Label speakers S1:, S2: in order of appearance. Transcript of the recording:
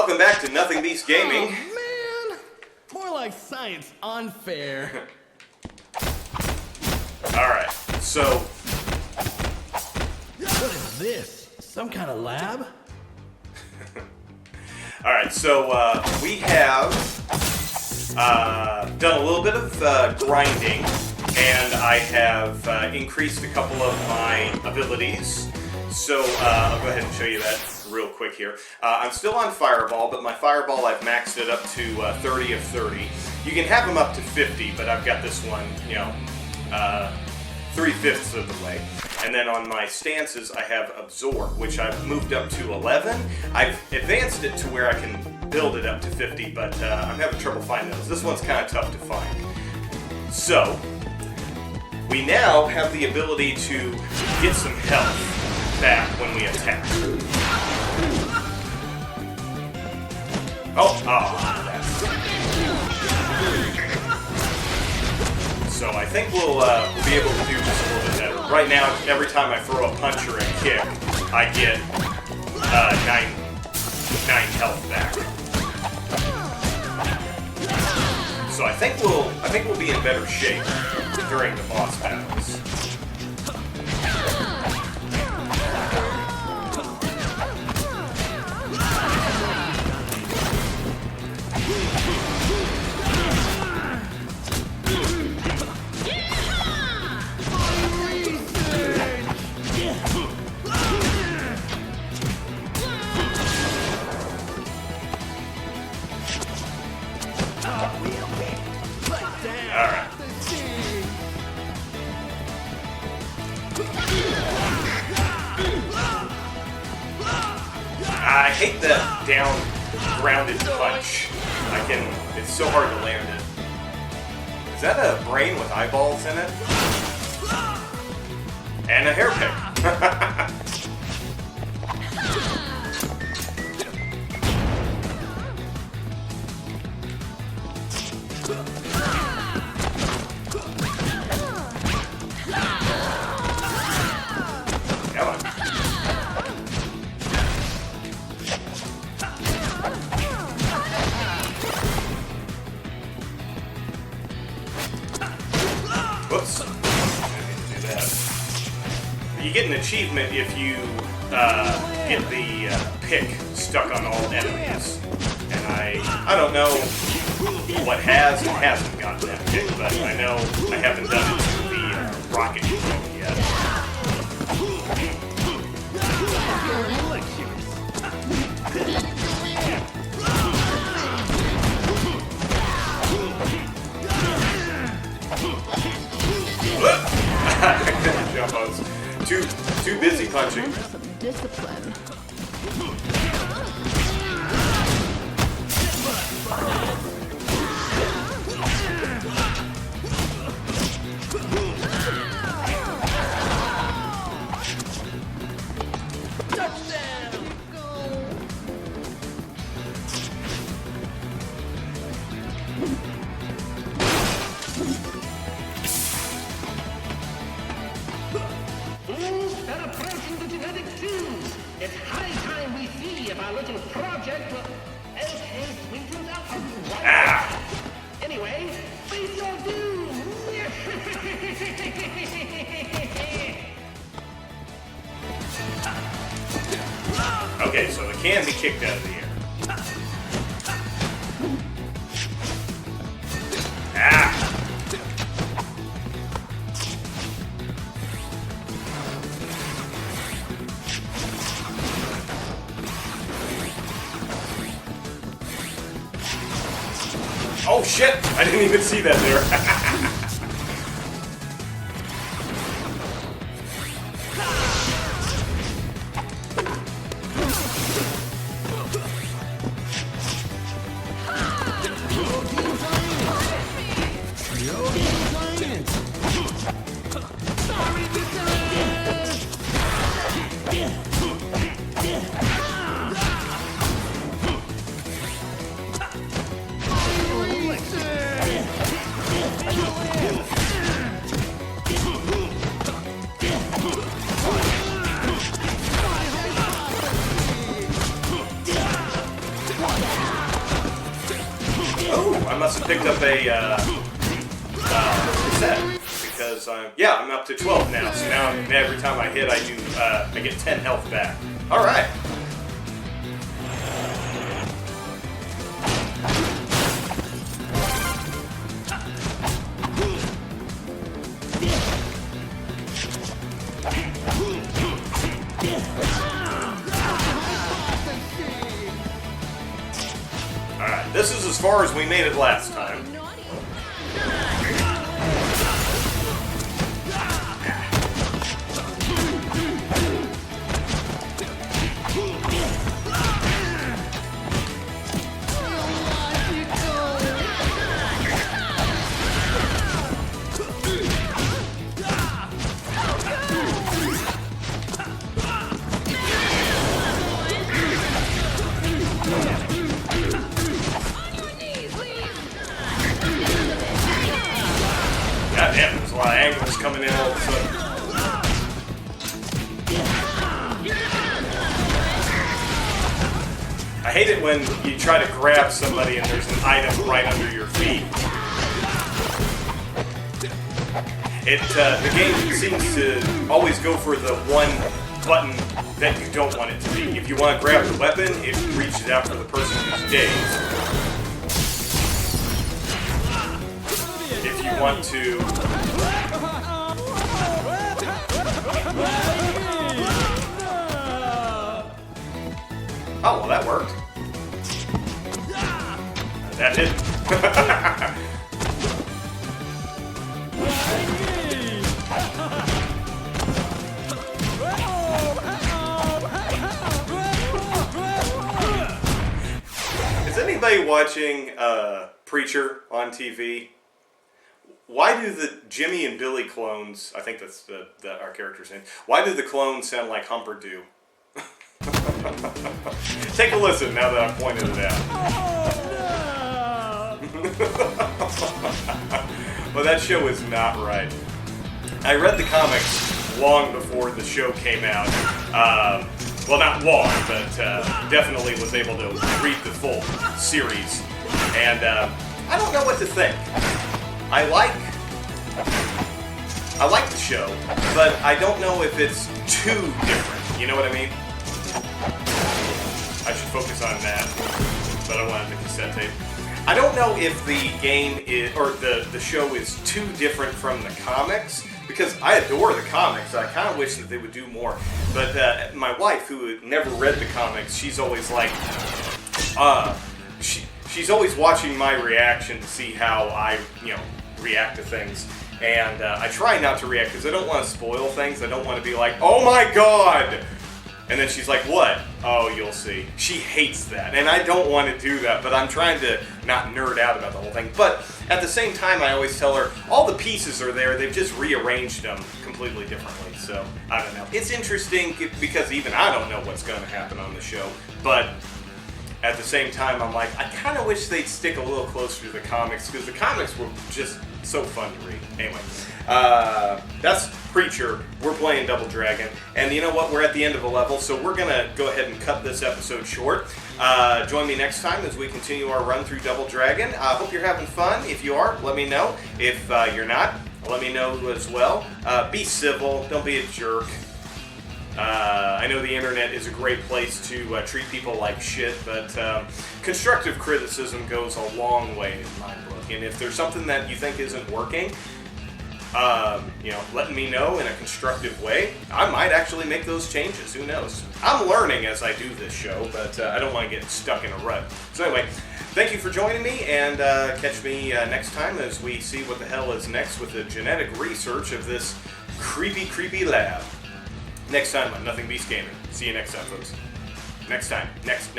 S1: welcome back to Nothing Beats Gaming.
S2: Oh, man! More like science unfair.
S1: Alright, so...
S2: What is this? Some kind of lab?
S1: Alright, so we have done a little bit of grinding, and I have increased a couple of my abilities. So I'll go ahead and show you that real quick here. I'm still on Fireball, but my Fireball I've maxed it up to 30 of 30. You can have them up to 50, but I've got this one, 3/5 of the way. And then on my stances, I have Absorb, which I've moved up to 11. I've advanced it to where I can build it up to 50, but I'm having trouble finding those. This one's kind of tough to find. So, we now have the ability to get some health back when we attack. So I think we'll be able to do just a little bit better. Right now, every time I throw a punch or a kick, I get 9 health back. So I think we'll be in better shape during the boss battles. Alright. I hate that down grounded punch. It's so hard to land it. Is that a brain with eyeballs in it? And a hairpick. Whoops. I didn't do that. You get an achievement if you get the pick stuck on all enemies. And I don't know what has and hasn't gotten that pick, but I know I haven't done it to the rocket thing yet. I couldn't jump. I was too busy punching.
S3: Some discipline.
S4: It's high time we see if our little project will... Okay, Winkle's out. Right. Anyway, face your doom.
S1: Okay, so it can be kicked out of the air. Oh shit! I didn't even see that there. picked up a set because I'm up to 12 now. So now every time I hit, I get 10 health back. All right. Alright, this is as far as we made it last time. God damn, there's a lot of angles coming in all of a sudden. I hate it when you try to grab somebody and there's an item right under your feet. The game seems to always go for the one button that you don't want it to be. If you want to grab the weapon, it reaches out for the person who's dazed. If you want to... Oh, well, that worked. That did. Is anybody watching Preacher on TV? Why do the Jimmy and Billy clones, I think that's our character's name, why do the clones sound like Humperdew? Take a listen now that I've pointed it out. Well, that show is not right. I read the comics long before the show came out. Well, not long, but definitely was able to read the full series. And I don't know what to think. I like the show, but I don't know if it's too different. You know what I mean? I should focus on that, but I wanted the cassette tape. I don't know if the game is, or the show is too different from the comics, because I adore the comics. I kind of wish that they would do more. But my wife, who never read the comics, she's always like, she's always watching my reaction to see how I, react to things. And I try not to react because I don't want to spoil things. I don't want to be like, oh my god! And then she's like, what? Oh, you'll see. She hates that. And I don't want to do that, but I'm trying to not nerd out about the whole thing. But at the same time, I always tell her, all the pieces are there. They've just rearranged them completely differently. So, I don't know. It's interesting because even I don't know what's going to happen on the show. But at the same time, I'm like, I kind of wish they'd stick a little closer to the comics because the comics were just so fun to read. Anyway, that's Preacher. We're playing Double Dragon. And you know what? We're at the end of a level, so we're going to go ahead and cut this episode short. Join me next time as we continue our run through Double Dragon. I hope you're having fun. If you are, let me know. If you're not, let me know as well. Be civil. Don't be a jerk. I know the internet is a great place to treat people like shit, but constructive criticism goes a long way in my book. And if there's something that you think isn't working, letting me know in a constructive way, I might actually make those changes. Who knows? I'm learning as I do this show, but I don't want to get stuck in a rut. So anyway, thank you for joining me, and catch me next time as we see what the hell is next with the genetic research of this creepy, creepy lab. Next time on Nothing Beats Gaming. See you next time, folks. Next time. Next.